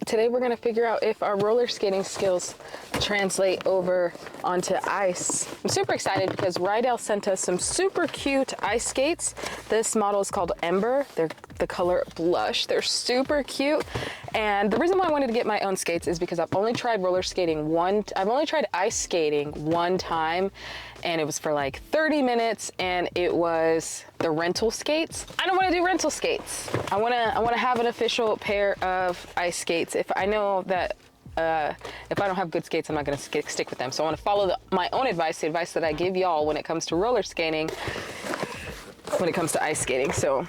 Today we're gonna figure out if our roller skating skills translate over onto ice. I'm super excited because Riedell sent us some super cute ice skates. This model is called Ember. They're the color blush. They're super cute. And the reason why I wanted to get my own skates is because I've only tried I've only tried ice skating one time, and it was for like 30 minutes, and it was the rental skates. I don't want to do rental skates. I want to have an official pair of ice skates. If I know that if I don't have good skates, I'm not going to stick with them. So I want to follow my own advice, the advice that I give y'all when it comes to roller skating, when it comes to ice skating. So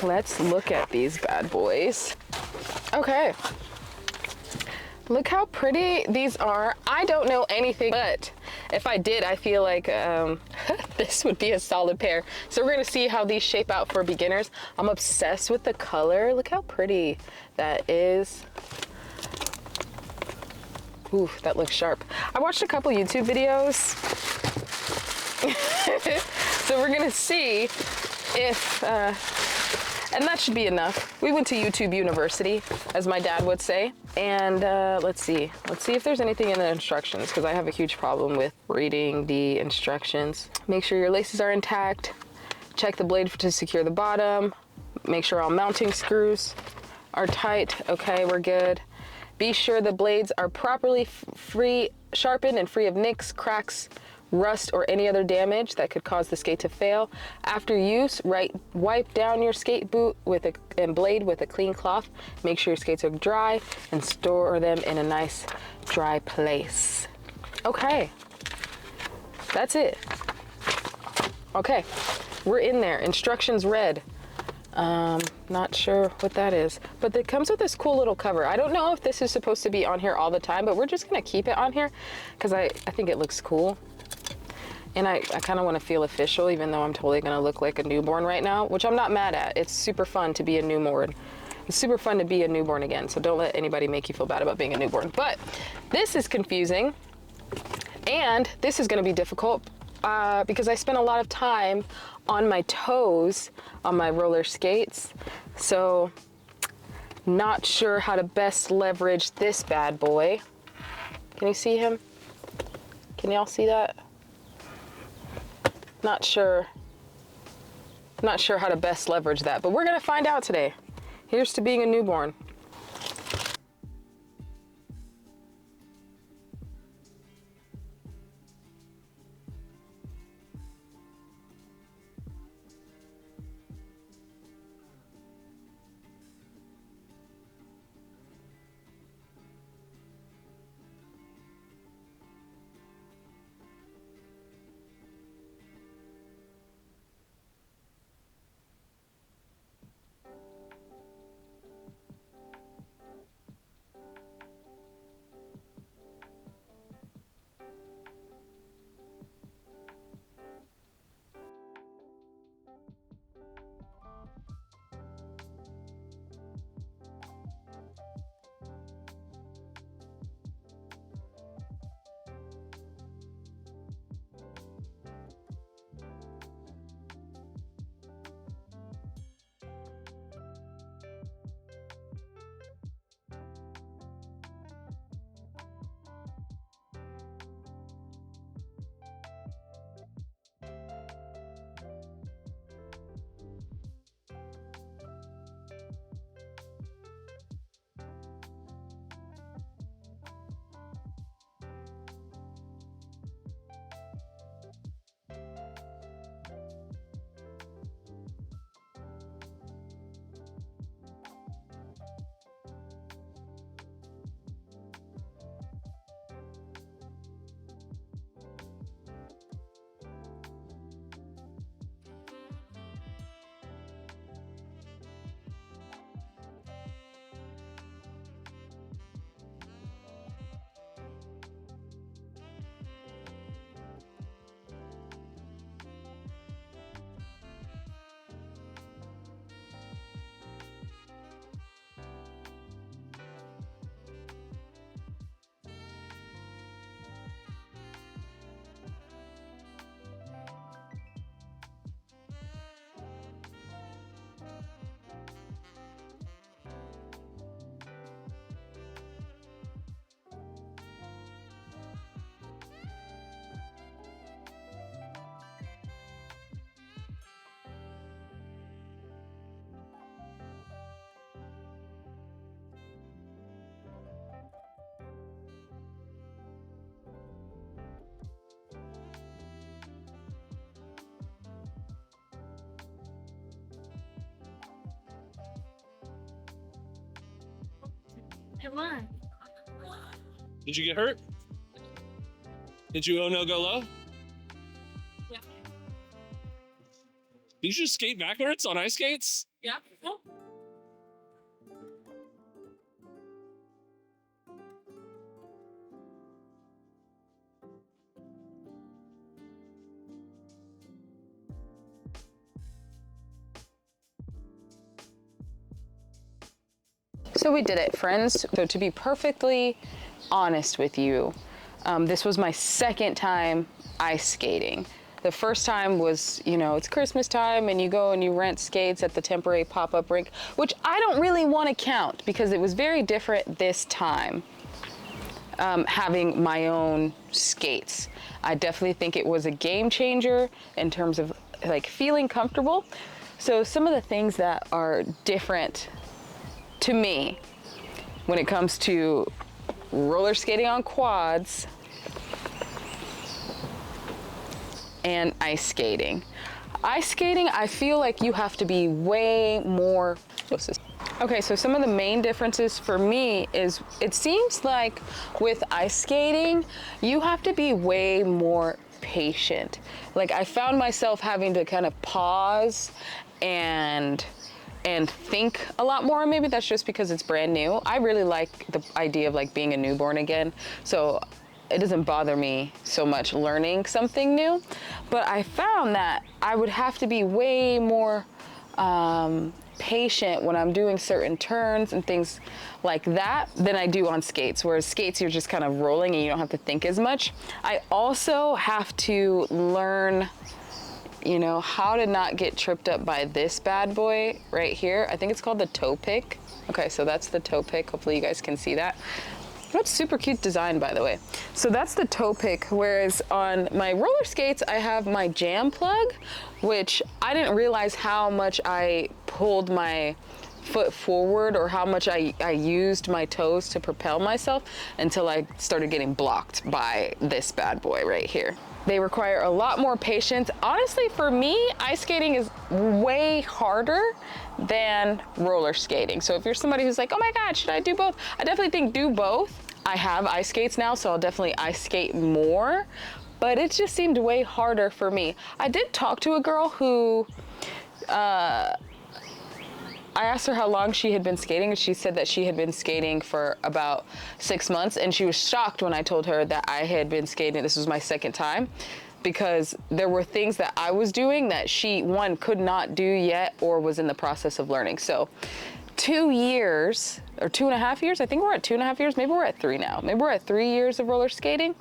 let's look at these bad boys. Okay. Look how pretty these are. I don't know anything, but if I did, I feel like this would be a solid pair. So we're gonna see how these shape out for beginners. I'm obsessed with the color. Look how pretty that is. Ooh, that looks sharp. I watched a couple YouTube videos. So we're gonna see if, and that should be enough. We went to YouTube University, as my dad would say. And let's see if there's anything in the instructions, because I have a huge problem with reading the instructions. Make sure your laces are intact. Check the blade to secure the bottom. Make sure all mounting screws are tight. Okay, we're good. Be sure the blades are properly sharpened and free of nicks, cracks, rust, or any other damage that could cause the skate to fail. After use, wipe down your skate boot and blade with a clean cloth. Make sure your skates are dry and store them in a nice dry place. Okay, that's it. Okay, we're in there. Instructions read. Not sure what that is, but it comes with this cool little cover. I don't know if this is supposed to be on here all the time, but we're just gonna keep it on here because I think it looks cool. And I kind of want to feel official, even though I'm totally going to look like a newborn right now, which I'm not mad at. It's super fun to be a newborn. It's super fun to be a newborn again, so don't let anybody make you feel bad about being a newborn. But this is confusing, and this is going to be difficult because I spent a lot of time on my toes on my roller skates. So not sure how to best leverage this bad boy. Can you see him? Can y'all see that? Not sure how to best leverage that, but we're gonna find out today. Here's to being a newborn. Come on. Did you get hurt? Did you oh no go low? Yeah. Did you just skate backwards on ice skates? Yeah. Oh. So we did it, friends. So to be perfectly honest with you, this was my second time ice skating. The first time was, you know, it's Christmas time and you go and you rent skates at the temporary pop-up rink, which I don't really want to count because it was very different this time, having my own skates. I definitely think it was a game changer in terms of like feeling comfortable. So some of the things that are different to me when it comes to roller skating on quads and ice skating. Ice skating, I feel like you have to be way more. Okay, so some of the main differences for me is it seems like with ice skating, you have to be way more patient. Like I found myself having to kind of pause and think a lot more. Maybe that's just because it's brand new. I really like the idea of like being a newborn again. So it doesn't bother me so much learning something new, but I found that I would have to be way more patient when I'm doing certain turns and things like that than I do on skates. Whereas skates, you're just kind of rolling and you don't have to think as much. I also have to learn, you know, how to not get tripped up by this bad boy right here. I think it's called the toe pick. Okay, so that's the toe pick. Hopefully you guys can see that. That's super cute design, by the way. So that's the toe pick, whereas on my roller skates, I have my jam plug, which I didn't realize how much I pulled my foot forward or how much I used my toes to propel myself until I started getting blocked by this bad boy right here. They require a lot more patience. Honestly, for me, ice skating is way harder than roller skating. So if you're somebody who's like, oh my God, should I do both? I definitely think do both. I have ice skates now, so I'll definitely ice skate more, but it just seemed way harder for me. I did talk to a girl who, I asked her how long she had been skating, and she said that she had been skating for about 6 months, and she was shocked when I told her that I had been skating. This was my second time, because there were things that I was doing that she, one, could not do yet or was in the process of learning. So 2 years, or 2.5 years, I think we're at 2.5 years, maybe we're at 3 now. Maybe we're at 3 years of roller skating.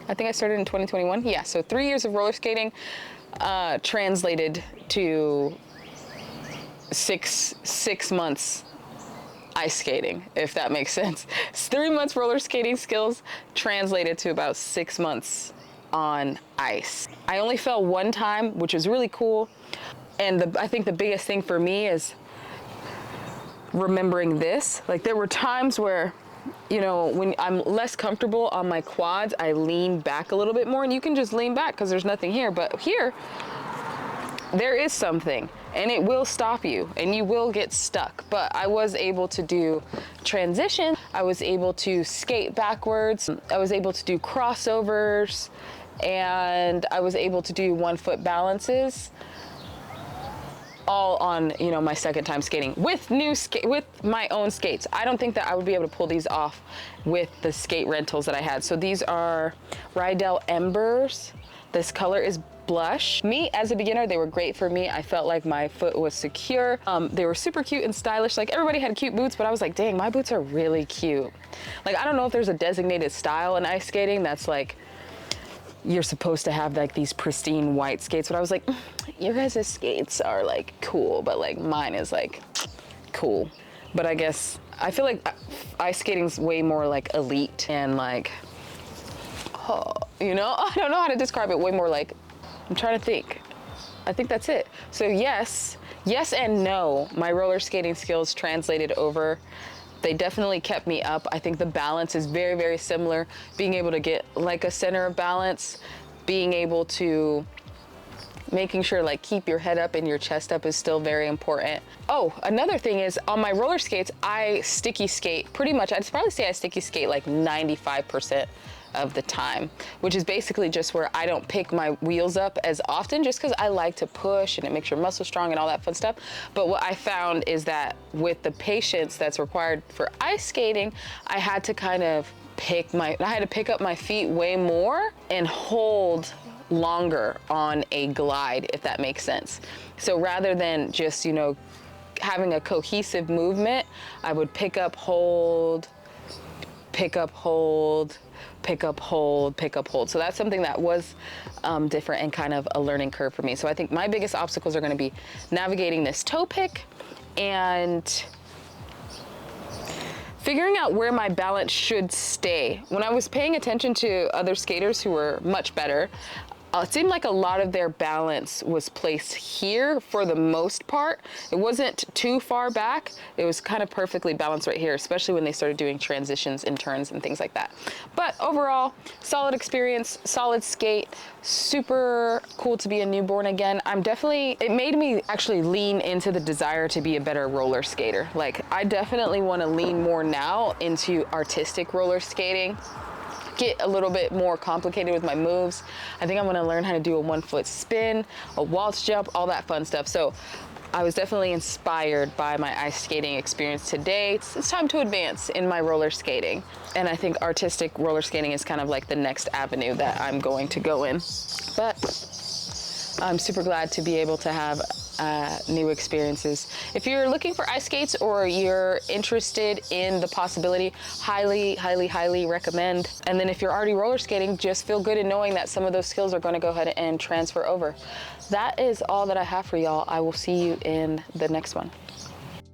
I think I started in 2021. Yeah, so 3 years of roller skating translated to six months ice skating, if that makes sense. 3 months roller skating skills translated to about 6 months on ice. I only fell one time, which was really cool. And I think the biggest thing for me is remembering this. Like there were times where, you know, when I'm less comfortable on my quads, I lean back a little bit more, and you can just lean back because there's nothing here. But here, there is something, and it will stop you and you will get stuck. But I was able to do transition. I was able to skate backwards. I was able to do crossovers, and I was able to do 1 foot balances, all on, you know, my second time skating with with my own skates. I don't think that I would be able to pull these off with the skate rentals that I had. So these are Riedell Embers. This color is blush. Me, as a beginner, they were great for me. I felt like my foot was secure. They were super cute and stylish. Like everybody had cute boots, but I was like, dang, my boots are really cute. Like, I don't know if there's a designated style in ice skating that's like, you're supposed to have like these pristine white skates, but I was like, your guys' skates are like cool, but like mine is like cool. But I guess, I feel like ice skating's way more like elite and like, oh, you know, I don't know how to describe it, way more like, I'm trying to think. I think that's it. So yes and no, my roller skating skills translated over. They definitely kept me up. I think the balance is very, very similar. Being able to get like a center of balance, being able to making sure like keep your head up and your chest up is still very important. Oh, another thing is on my roller skates, I sticky skate pretty much. I'd probably say I sticky skate like 95% of the time, which is basically just where I don't pick my wheels up as often just because I like to push and it makes your muscles strong and all that fun stuff. But what I found is that with the patience that's required for ice skating, I had to kind of I had to pick up my feet way more and hold longer on a glide, if that makes sense. So rather than just, you know, having a cohesive movement, I would pick up, hold, pick up, hold, pick up, hold, pick up, hold. So that's something that was different and kind of a learning curve for me. So I think my biggest obstacles are going to be navigating this toe pick and figuring out where my balance should stay. When I was paying attention to other skaters who were much better, it seemed like a lot of their balance was placed here for the most part. It wasn't too far back. It was kind of perfectly balanced right here, especially when they started doing transitions and turns and things like that. But overall, solid experience, solid skate, super cool to be a newborn again. It made me actually lean into the desire to be a better roller skater. Like, I definitely want to lean more now into artistic roller skating, get a little bit more complicated with my moves. I think I'm gonna learn how to do a 1-foot spin, a waltz jump, all that fun stuff. So I was definitely inspired by my ice skating experience today. It's time to advance in my roller skating. And I think artistic roller skating is kind of like the next avenue that I'm going to go in. But I'm super glad to be able to have new experiences. If you're looking for ice skates or you're interested in the possibility, highly, highly, highly recommend. And then if you're already roller skating, just feel good in knowing that some of those skills are going to go ahead and transfer over. That is all that I have for y'all. I will see you in the next one.